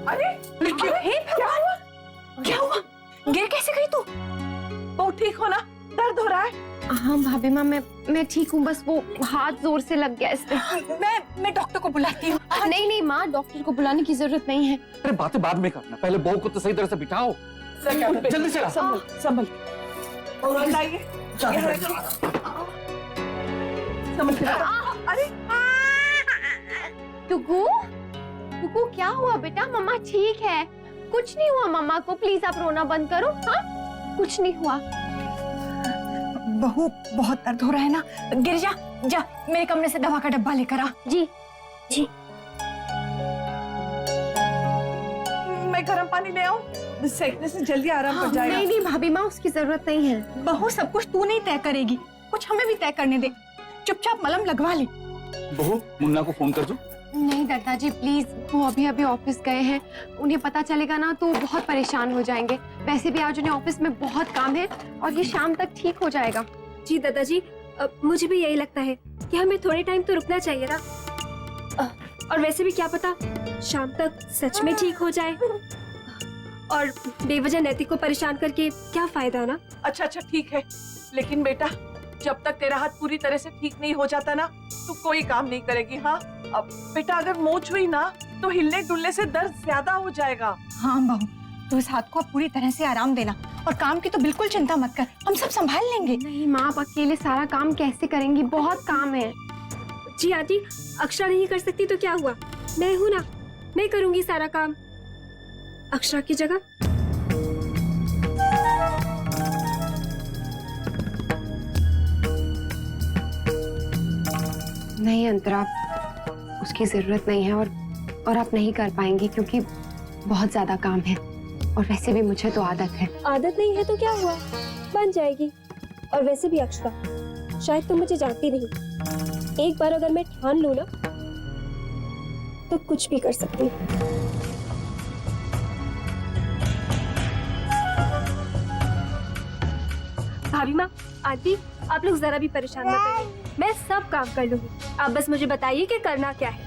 अरे क्या हुआ? क्या हुआ? गिर कैसे गई तू? बहुत ठीक हो ना? दर्द हो रहा है? हाँ भाभी माँ, मैं ठीक हूँ, बस वो हाथ जोर से लग गया इस पे। मैं डॉक्टर को बुलाती हूँ। नहीं माँ, डॉक्टर को बुलाने की जरूरत नहीं है। अरे बातें बाद में करना, पहले बहू को तो सही तरह से बिठाओ। जल्दी से संभल। और लाइए। अरे टुकू क्या हुआ बेटा? मम्मा ठीक है, कुछ नहीं हुआ मम्मा को। प्लीज आप रोना बंद करो। हाँ, कुछ नहीं हुआ। बहू बहुत दर्द हो रहा है ना? गिरिजा, जा मेरे कमरे से दवा का डब्बा लेकर आ। जी जी। मैं गर्म पानी ले आऊं? सेकने से जल्दी आराम कर जाएगा। नहीं भाभी माँ, उसकी जरूरत नहीं है। बहू सब कुछ तू नहीं तय करेगी, कुछ हमें भी तय करने दे। चुपचाप मलहम लगवा ले। बहू मुन्ना को फोन कर दो। नहीं दादाजी प्लीज, वो अभी अभी ऑफिस गए हैं, उन्हें पता चलेगा ना तो बहुत परेशान हो जाएंगे। वैसे भी आज उन्हें ऑफिस में बहुत काम है और ये शाम तक ठीक हो जाएगा। जी दादाजी, मुझे भी यही लगता है कि हमें थोड़े टाइम तो रुकना चाहिए ना। और वैसे भी क्या पता शाम तक सच में ठीक हो जाए, और बेवजह नैतिक को परेशान करके क्या फायदा ना। अच्छा ठीक है, लेकिन बेटा जब तक तेरा हाथ पूरी तरह से ठीक नहीं हो जाता ना, तू कोई काम नहीं करेगी। हाँ अब बेटा, अगर मोच हुई ना तो हिलने डुलने से दर्द ज्यादा हो जाएगा। हाँ बहू, तू इस हाथ को पूरी तरह से आराम देना, और काम की तो बिल्कुल चिंता मत कर, हम सब संभाल लेंगे। नहीं माँ, आप अकेले सारा काम कैसे करेंगी? बहुत काम है। जी आंटी, अक्षरा नहीं कर सकती तो क्या हुआ, मैं हूँ ना, मैं करूँगी सारा काम अक्षरा की जगह। नहीं अंतरा, उसकी जरूरत नहीं है, और आप नहीं कर पाएंगी क्योंकि बहुत ज्यादा काम है, और वैसे भी मुझे तो आदत है। आदत नहीं है तो क्या हुआ, बन जाएगी। और वैसे भी अक्षरा, शायद तुम मुझे जानती नहीं, एक बार अगर मैं ठान लूं ना तो कुछ भी कर सकती हूँ। भाभी माँ, आंटी, आप लोग जरा भी परेशान मत होइए, मैं सब काम कर लूंगी। आप बस मुझे बताइए कि करना क्या है।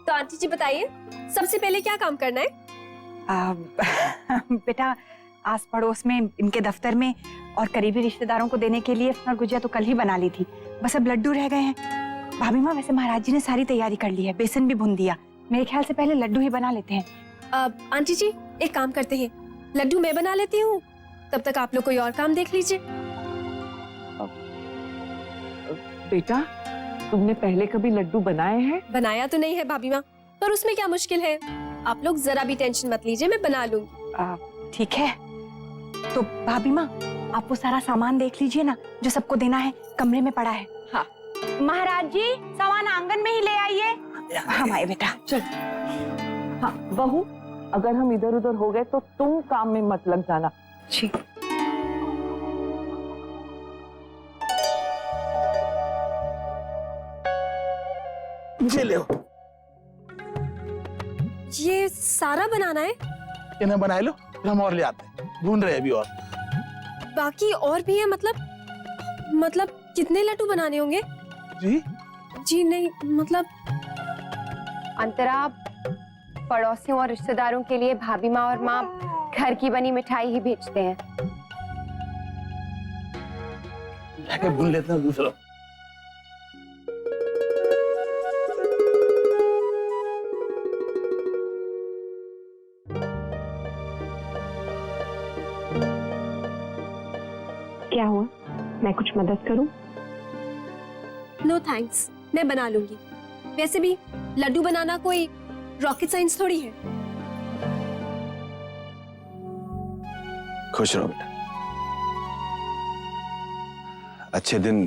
तो आंटी जी बताइए, सबसे पहले क्या काम करना है? बेटा, आस पड़ोस में इनके दफ्तर में और करीबी रिश्तेदारों को देने के लिए और गुजिया तो कल ही बना ली थी, बस अब लड्डू रह गए हैं। भाभी माँ, वैसे महाराज जी ने सारी तैयारी कर ली है, बेसन भी भून दिया। मेरे ख्याल से पहले लड्डू ही बना लेते हैं। आंटी जी एक काम करते हैं, लड्डू मैं बना लेती हूँ, तब तक आप लोग कोई और काम देख लीजिए। बेटा, तुमने पहले कभी लड्डू बनाए हैं? बनाया तो नहीं है भाभी माँ, पर उसमें क्या मुश्किल है, आप लोग जरा भी टेंशन मत लीजिए, मैं बना लूंगी। ठीक है, तो भाभी माँ आप वो सारा सामान देख लीजिए ना, जो सबको देना है, कमरे में पड़ा है। हाँ महाराज जी, सामान आंगन में ही ले आइए। हाँ आए बेटा, चल। हाँ बहू, अगर हम इधर उधर हो गए तो तुम काम में मत लग जाना। ठीक। ले ये सारा बनाना है? इन्हें बनाए लो, फिर हम और ले आते हैं, ढूंढ रहे हैं अभी। और बाकी और भी है? मतलब कितने लड्डू बनाने होंगे? जी नहीं, मतलब अंतरा, पड़ोसियों और रिश्तेदारों के लिए भाभी माँ और माँ घर की बनी मिठाई ही भेजते हैं। जाके भून लेते हैं दूसरा। क्या हुआ, मैं कुछ मदद करूं? नो थैंक्स, मैं बना लूंगी। वैसे भी लड्डू बनाना कोई रॉकेट साइंस थोड़ी है। खुश रहो बेटा, अच्छे दिन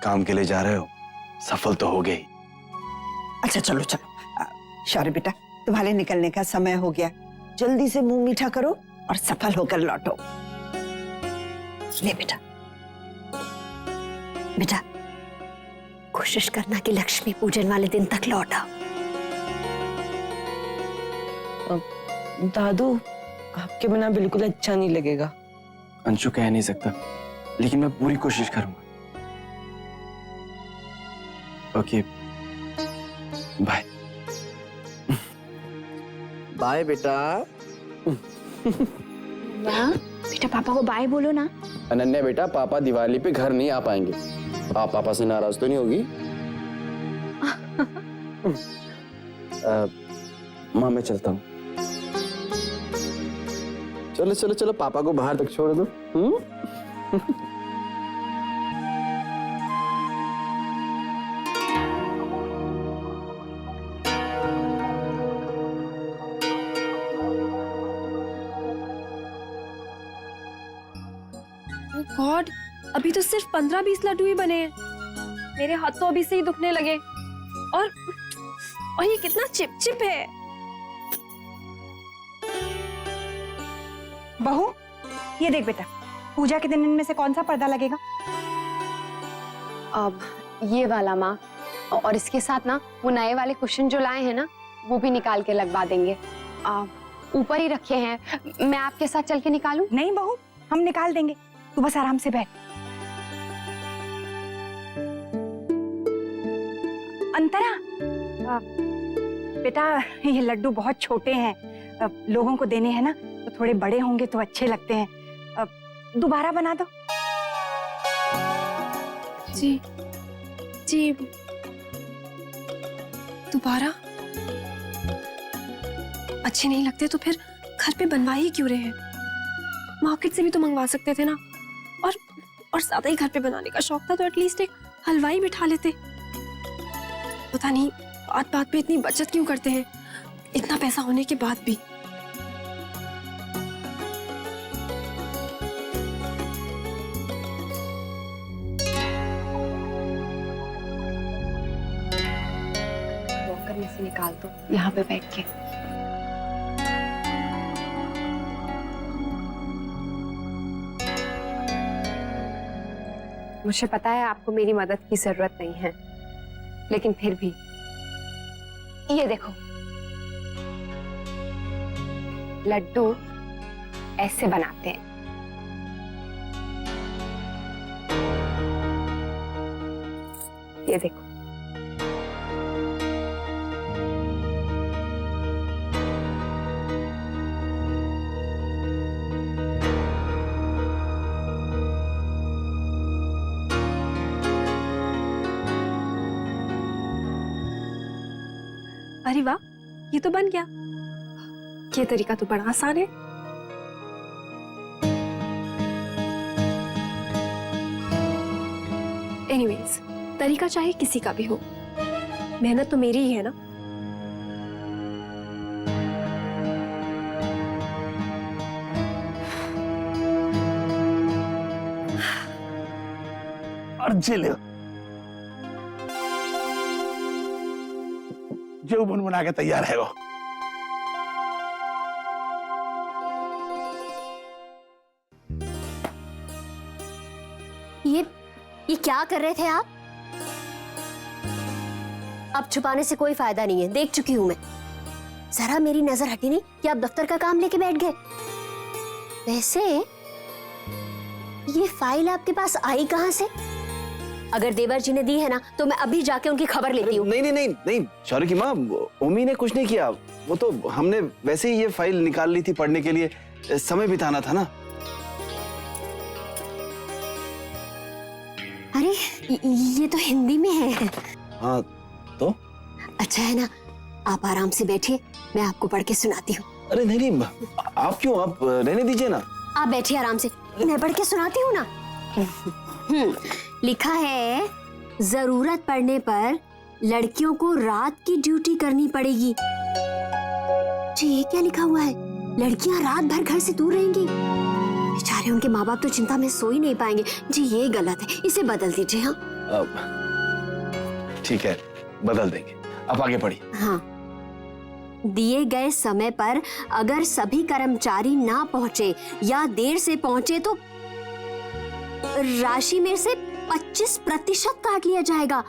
काम के लिए जा रहे हो, सफल तो हो गई। अच्छा चलो शौर्य बेटा, तुम्हारे निकलने का समय हो गया, जल्दी से मुंह मीठा करो और सफल होकर लौटो। ले बेटा। बेटा कोशिश करना कि लक्ष्मी पूजन वाले दिन तक लौट आओ। दादू आपके बिना बिल्कुल अच्छा नहीं लगेगा। अंशु कह नहीं सकता, लेकिन मैं पूरी कोशिश करूंगा। Okay, bye. बाय बेटा। बेटा पापा को बाय बोलो ना। अनन्या बेटा, पापा दिवाली पे घर नहीं आ पाएंगे। आप पापा से नाराज तो नहीं होगी? माँ मैं चलता हूँ। चलो चलो चलो, पापा को बाहर तक छोड़ दो। गॉड, अभी तो सिर्फ 15-20 लड्डू ही बने हैं। मेरे हाथ तो अभी से ही दुखने लगे। और ये कितना चिपचिप है। बहू, ये देख बेटा, पूजा के दिन इनमें से कौन सा पर्दा लगेगा? अब ये वाला माँ, और इसके साथ ना वो नए वाले कुशन जो लाए हैं ना, वो भी निकाल के लगवा देंगे। ऊपर ही रखे हैं, मैं आपके साथ चल के निकालूं? नहीं बहू, हम निकाल देंगे, तू बस आराम से बैठ। अंतरा, बेटा ये लड्डू बहुत छोटे हैं, लोगों को देने हैं ना, तो थोड़े बड़े होंगे तो अच्छे लगते हैं। दोबारा बना दो। जी जी, दोबारा अच्छे नहीं लगते तो फिर घर पे बनवा ही क्यों रहे हैं? मार्केट से भी तो मंगवा सकते थे ना। और ज्यादा ही घर पे बनाने का शौक था तो एटलीस्ट एक हलवाई बिठा लेते। पता नहीं बात बात पे इतनी बचत क्यों करते हैं, इतना पैसा होने के बाद भी। वॉकर में से निकाल दो, यहाँ पे बैठ के। मुझे पता है आपको मेरी मदद की जरूरत नहीं है, लेकिन फिर भी ये देखो, लड्डू ऐसे बनाते हैं। ये देखो, अरे वाह, ये तो बन गया। ये तरीका तो बड़ा आसान है। एनीवेज, तरीका चाहे किसी का भी हो, मेहनत तो मेरी ही है ना। अर्जी ले जो बना के तैयार है वो। ये क्या कर रहे थे आप? अब छुपाने से कोई फायदा नहीं है, देख चुकी हूं मैं। जरा मेरी नजर हटी नहीं कि आप दफ्तर का काम लेके बैठ गए। वैसे ये फाइल आपके पास आई कहां से? अगर देवर जी ने दी है ना तो मैं अभी जाके उनकी खबर लेती हूँ। नहीं नहीं नहीं नहीं, शौर्य की माँ, ओमी ने कुछ नहीं किया। वो तो हमने वैसे ही ये फाइल निकाल ली थी पढ़ने के लिए, समय बिताना था ना। अरे ये तो हिंदी में है। हाँ तो अच्छा है ना, आप आराम से बैठिए, मैं आपको पढ़ के सुनाती हूँ। अरे नहीं नहीं, आप क्यों, आप रहने दीजिए ना। आप बैठिए आराम से, मैं पढ़ के सुनाती हूँ ना। लिखा है, जरूरत पड़ने पर लड़कियों को रात की ड्यूटी करनी पड़ेगी। जी ये क्या लिखा हुआ है? लड़कियां रात भर घर से दूर रहेंगी। बेचारे उनके माँ बाप तो चिंता में सो ही नहीं पाएंगे। जी ये गलत है, इसे बदल दीजिए। हाँ ठीक है, बदल देंगे। अब आगे पढ़िए। हाँ, दिए गए समय पर अगर सभी कर्मचारी ना पहुंचे या देर से पहुंचे तो राशि में से 25% काट लिया जाएगा।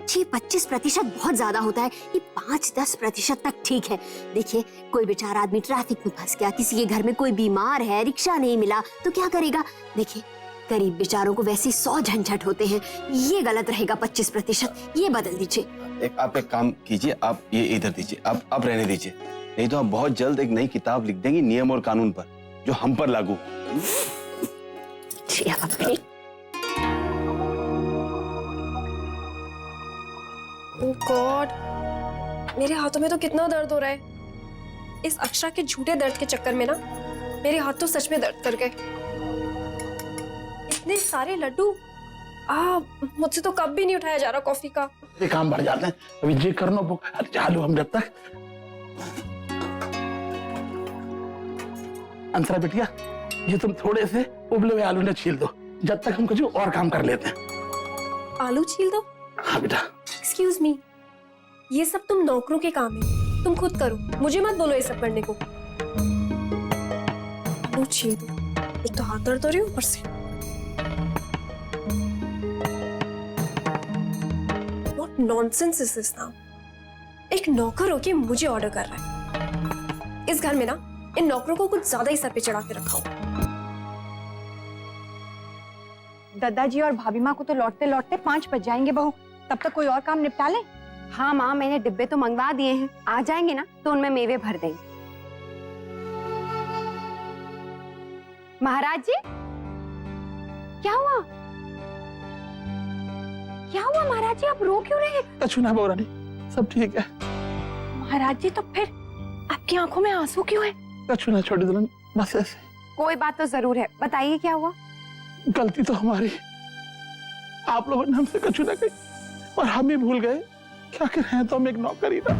जी 25% बहुत ज्यादा होता है, ये 5-10% तक ठीक है। देखिए कोई बेचारा आदमी ट्रैफिक में फंस गया, किसी के घर में कोई बीमार है, रिक्शा नहीं मिला तो क्या करेगा? देखिए गरीब बेचारों को वैसे 100 झंझट होते हैं, ये गलत रहेगा 25%, ये बदल दीजिए। आप एक काम कीजिए, आप ये इधर दीजिए, आप रहने दीजिए, नहीं तो हम बहुत जल्द एक नई किताब लिख देंगे नियम और कानून पर, जो हम पर लागू। जी आप भी। ओह गॉड, मेरे हाथों में तो कितना दर्द हो रहा है। इस अक्षरा के झूठे दर्द के चक्कर में ना मेरे हाथ तो सच में दर्द कर गए। इतने सारे लड्डू, मुझसे तो कप भी नहीं उठाया जा रहा कॉफी का। ये काम बढ़ जाते हैं, अभी जी करनो चालू हम जब तक। अंतरा बिटिया, ये तुम थोड़े से उबले हुए आलू ने छील दो, जब तक हम कुछ और काम कर लेते हैं। आलू छील दो? हाँ बेटा। एक्सक्यूज मी, ये सब तुम नौकरों के काम है, तुम खुद करो, मुझे मत बोलो ये सब करने को। आलू छील दो, एक तो हाथ दर्द हो रही है ऊपर से। What nonsense is this now? एक नौकर होके मुझे ऑर्डर कर रहा है। इस घर में ना इन नौकरों को कुछ ज्यादा ही सर पे चढ़ा के रखा हो। दादाजी और भाभी माँ को तो लौटते लौटते 5 बज जाएंगे बहू, तब तक कोई और काम निपटा ले। हाँ माँ, मैंने डिब्बे तो मंगवा दिए हैं, आ जाएंगे ना तो उनमें मेवे भर देंगे। महाराज जी, क्या हुआ? क्या हुआ महाराज जी, आप रो क्यों रहे हैं? कछु ना बहुरानी, सब ठीक है। महाराज जी, तो फिर आपकी आंखों में आंसू क्यों है? कछु ना छोटी दुल्हन, बस ऐसे। कोई बात तो जरूर है, बताइए क्या हुआ? गलती तो हमारी, आप लोगों ने हमसे कछु ना कही और हम ही भूल गए क्या कर रहे हैं, तो हम एक नौकर ही था।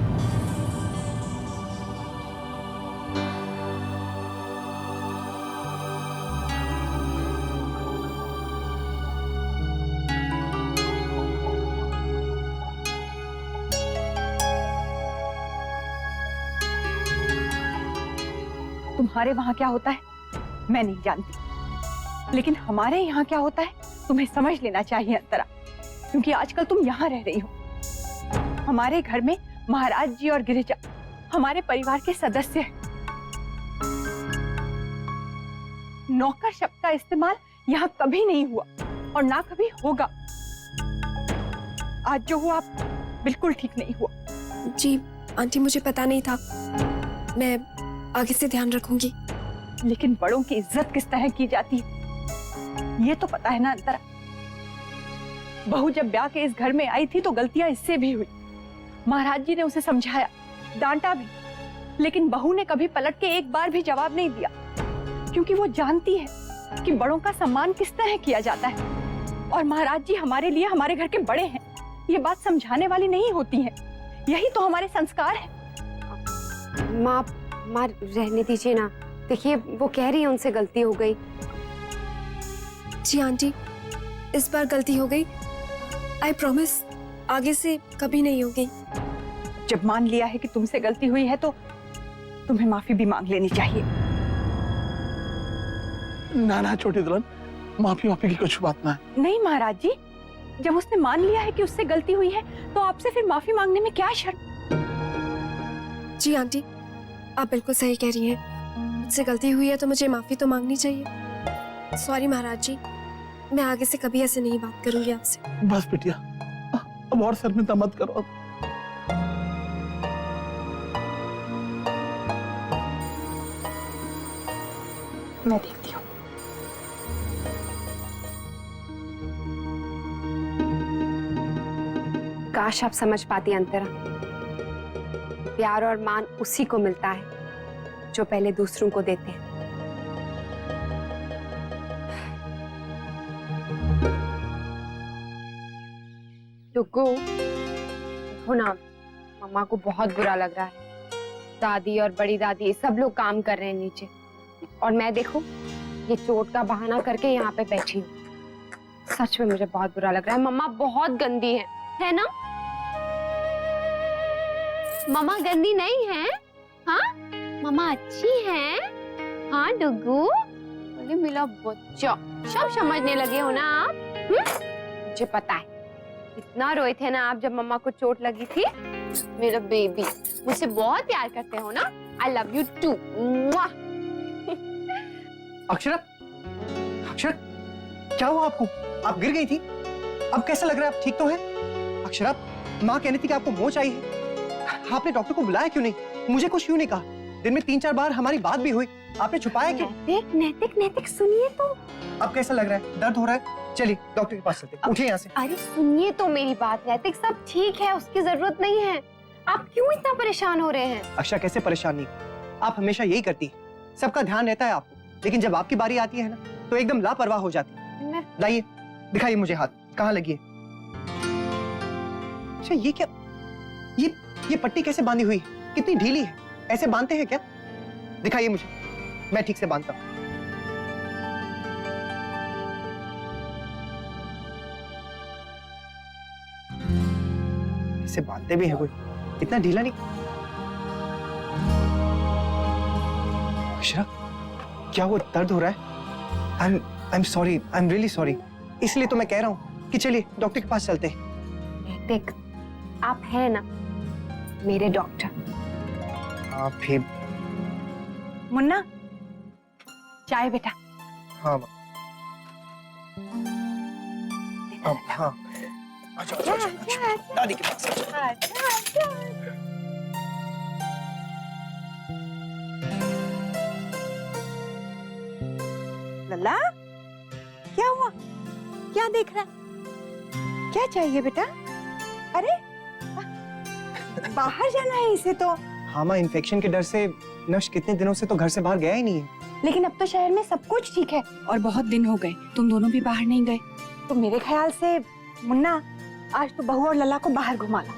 तुम्हारे वहां क्या होता है मैं नहीं जानती, लेकिन हमारे यहाँ क्या होता है तुम्हें समझ लेना चाहिए अंतरा, क्योंकि आजकल तुम यहाँ रह रही हो। हमारे घर में महाराज जी और गिरिजा हमारे परिवार के सदस्य हैं। नौकर शब्द का इस्तेमाल यहाँ कभी नहीं हुआ और ना कभी होगा। आज जो हुआ बिल्कुल ठीक नहीं हुआ। जी आंटी, मुझे पता नहीं था, मैं आगे से ध्यान रखूंगी। लेकिन बड़ों की इज्जत किस तरह की जाती है ये तो पता है ना अंतरा। बहू जब ब्याह के इस घर में आई थी तो गलतियां इससे भी हुई। महाराज जी ने उसे समझाया, डांटा भी, लेकिन बहू ने कभी पलट के एक बार भी जवाब नहीं दिया, क्योंकि वो जानती है कि बड़ों का सम्मान किस तरह किया जाता है। और महाराज जी हमारे लिए हमारे घर के बड़े हैं, ये बात समझाने वाली नहीं होती है। यही तो हमारे संस्कार है। माँ रहने दीजिए ना, देखिए वो कह रही है उनसे गलती हो गई। जी आंटी, इस बार गलती हो गई, आई प्रॉमिस आगे से कभी नहीं होगी। जब मान लिया है कि तुमसे गलती हुई है तो तुम्हें माफी भी मांग लेनी चाहिए। ना ना छोटी दुल्हन, माफी की कुछ बात ना है। नहीं महाराज जी, जब उसने मान लिया है कि उससे गलती हुई है तो आपसे फिर माफी मांगने में क्या शर्म? जी आंटी, आप बिल्कुल सही कह रही हैं, मुझसे गलती हुई है तो मुझे माफी तो मांगनी चाहिए। सॉरी महाराज जी, मैं आगे से कभी ऐसे नहीं बात करूंगी आपसे। बस बिटिया, अब और शर्मिंदा मत करो। मैं देखती हूँ। काश आप समझ पाती अंतरा, प्यार और मान उसी को मिलता है जो पहले दूसरों को देते हैं। टुकू, देखो ना, मम्मा को बहुत बुरा लग रहा है। दादी और बड़ी दादी सब लोग काम कर रहे हैं नीचे, और मैं देखो ये चोट का बहाना करके यहाँ पे बैठी हूँ। सच में मुझे बहुत बुरा लग रहा है। मम्मा बहुत गंदी है ना? मम्मा गंदी नहीं है? हाँ, मम्मा अच्छी है। हाँ डुगू, बोले मिला बच्चा, सब समझने लगे हो ना आप? मुझे पता है इतना रोए थे ना आप जब मम्मा को चोट लगी थी। मेरा बेबी, मुझसे बहुत प्यार करते हो ना। I love you too. Akshara, Akshara, क्या हुआ आपको? आप गिर गई थी। अब कैसा लग रहा है? आप ठीक तो हैं? अक्षरा, माँ कहनी थी कि आपको मोच आई है। आपने डॉक्टर को बुलाया क्यों नहीं? मुझे कुछ क्यों नहीं कहा? दिन में 3-4 बार हमारी बात भी हुई, आपने छुपाया क्यों? नैतिक सुनिए तो। अब कैसा लग रहा है? दर्द हो रहा है? चलिए डॉक्टर के पास चलते हैं। उठिए यहाँ से। अरे सुनिए तो मेरी बात नैतिक, सब ठीक है, उसकी जरूरत नहीं है। आप क्यों इतना परेशान हो रहे हैं? अक्षरा कैसे परेशान नहीं? आप हमेशा यही करती है, सबका ध्यान रहता है आपको, लेकिन जब आपकी बारी आती है ना तो एकदम लापरवाह हो जाती है। लाइए, दिखाइए मुझे हाथ कहाँ लगी है। अच्छा ये क्या, ये पट्टी कैसे बांधी हुई है? कितनी ढीली है, ऐसे बांधते हैं क्या? दिखाइए मुझे, मैं ठीक से बांधता हूँ। ऐसे बांधते भी हैं कोई, इतना ढीला नहीं। अक्षरा, क्या वो दर्द हो रहा है? I'm sorry, I'm really sorry। इसलिए तो मैं कह रहा हूँ कि चलिए डॉक्टर के पास चलते हैं। नैतिक, आप है ना मेरे डॉक्टर। आप भी। मुन्ना, चाय बेटा। हाँ माँ। हाँ, अच्छा, दादी के पास। लल्ला, क्या हुआ? क्या देख रहा? क्या चाहिए बेटा? अरे बाहर जाना है इसे तो। हाँ माँ, इन्फेक्शन के डर से नश कितने दिनों से तो घर से बाहर गया ही नहीं है। लेकिन अब तो शहर में सब कुछ ठीक है और बहुत दिन हो गए तुम दोनों भी बाहर नहीं गए। तो मेरे ख्याल से मुन्ना, आज तो बहू और लल्ला को बाहर घुमा ला।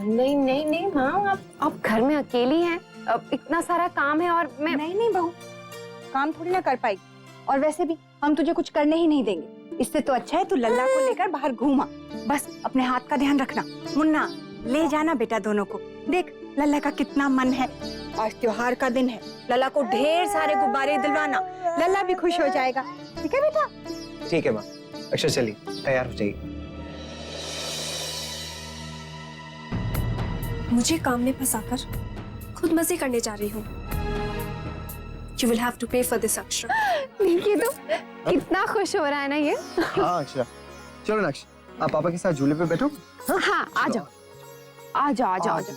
नहीं माँ, आप घर में अकेली हैं, अब इतना सारा काम है और मैं। नहीं बहू, काम थोड़ी ना कर पाएगी, और वैसे भी हम तुझे कुछ करने ही नहीं देंगे। इससे तो अच्छा है तू लल्ला को लेकर बाहर घूमा। बस अपने हाथ का ध्यान रखना। मुन्ना, ले जाना बेटा दोनों को। देख लल्ला का कितना मन है, आज त्योहार का दिन है, लल्ला को ढेर सारे गुब्बारे दिलवाना, लल्ला भी खुश हो जाएगा। ठीक है बेटा? ठीक है माँ। अक्षर चलिए, तैयार हो जाइए। मुझे काम में फंसाकर खुद मजे करने जा रही हूँ। You will have to pay for this, Akshara. देखिए तो कितना खुश हो रहा है ना ये। हाँ अक्षरा, चलो ना अक्षर, आप पापा के साथ झूले पे बैठो। हाँ आ जाओ आ जाओ आ जाओ आ जाओ।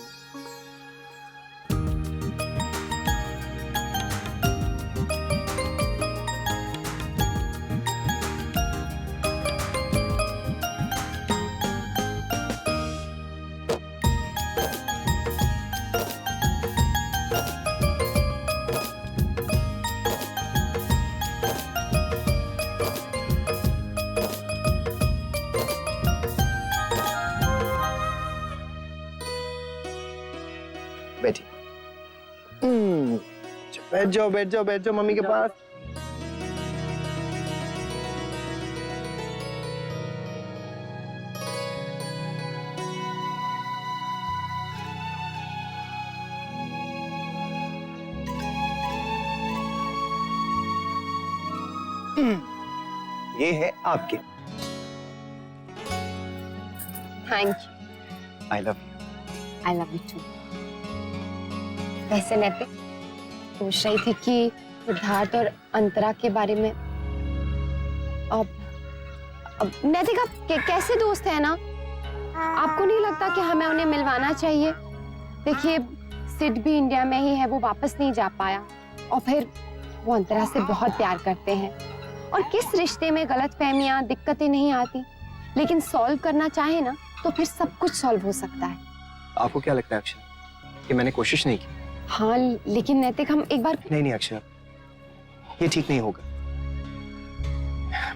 बैठिए। बैठ जाओ मम्मी के पास। ये है आपके। Thank you. I love you too. वैसे नैतिक, पूछ रही थी कि सिद्धार्थ और अंतरा के बारे में। अब नैतिक, आप कैसे दोस्त है ना? आपको नहीं लगता कि हमें उन्हें मिलवाना चाहिए? देखिए सिड भी इंडिया में ही है, वो वापस नहीं जा पाया, और फिर वो अंतरा से बहुत प्यार करते हैं, और किस रिश्ते में गलतफहमियां, दिक्कतें नहीं आती, लेकिन सॉल्व करना चाहे ना तो फिर सब कुछ सॉल्व हो सकता है। आपको क्या लगता है अक्षर कि मैंने कोशिश नहीं की? हाँ लेकिन नैतिक, हम एक बार। नहीं अक्षर, ये ठीक नहीं होगा।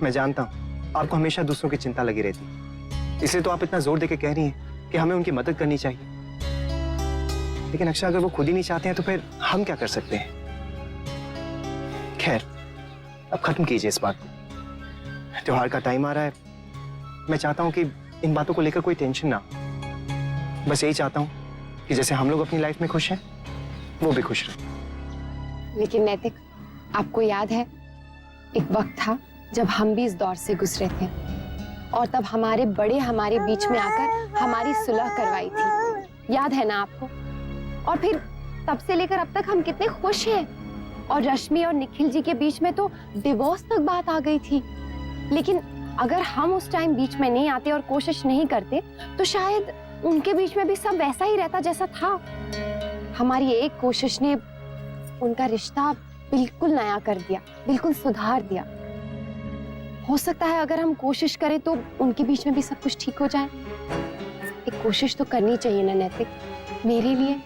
मैं जानता हूँ आपको हमेशा दूसरों की चिंता लगी रहती है, इसलिए तो आप इतना जोर देके कह रही हैं कि हमें उनकी मदद करनी चाहिए। लेकिन अक्षर, अगर वो खुद ही नहीं चाहते हैं तो फिर हम क्या कर सकते हैं? खैर, अब खत्म कीजिए इस बात को। त्योहार का टाइम आ रहा है, मैं चाहता हूँ कि इन बातों को लेकर कोई टेंशन ना हो। बस यही चाहता हूँ कि जैसे हम लोग अपनी लाइफ में खुश हैं, वो भी खुश रहे। लेकिन नैतिक, आपको याद है एक वक्त था जब हम भी इस दौर से गुजरे थे, और तब हमारे बड़े हमारे बीच में आकर हमारी सुलह करवाई थी, याद है ना आपको? और फिर तब से लेकर अब तक हम कितने खुश हैं। और रश्मि और निखिल जी के बीच में तो डिवोर्स तक बात आ गई थी। लेकिन अगर हम उस टाइम बीच में नहीं आते और कोशिश नहीं करते तो शायद उनके बीच में भी सब वैसा ही रहता जैसा था। हमारी एक कोशिश ने उनका रिश्ता बिल्कुल नया कर दिया, बिल्कुल सुधार दिया। हो सकता है अगर हम कोशिश करें तो उनके बीच में भी सब कुछ ठीक हो जाए। एक कोशिश तो करनी चाहिए ना नैतिक, मेरे लिए।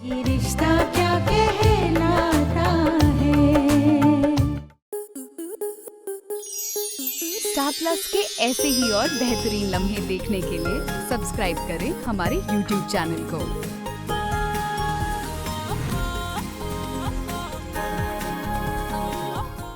ये रिश्ता क्या कहलाता है। स्टार प्लस के ऐसे ही और बेहतरीन लम्हे देखने के लिए सब्सक्राइब करें हमारे YouTube चैनल को।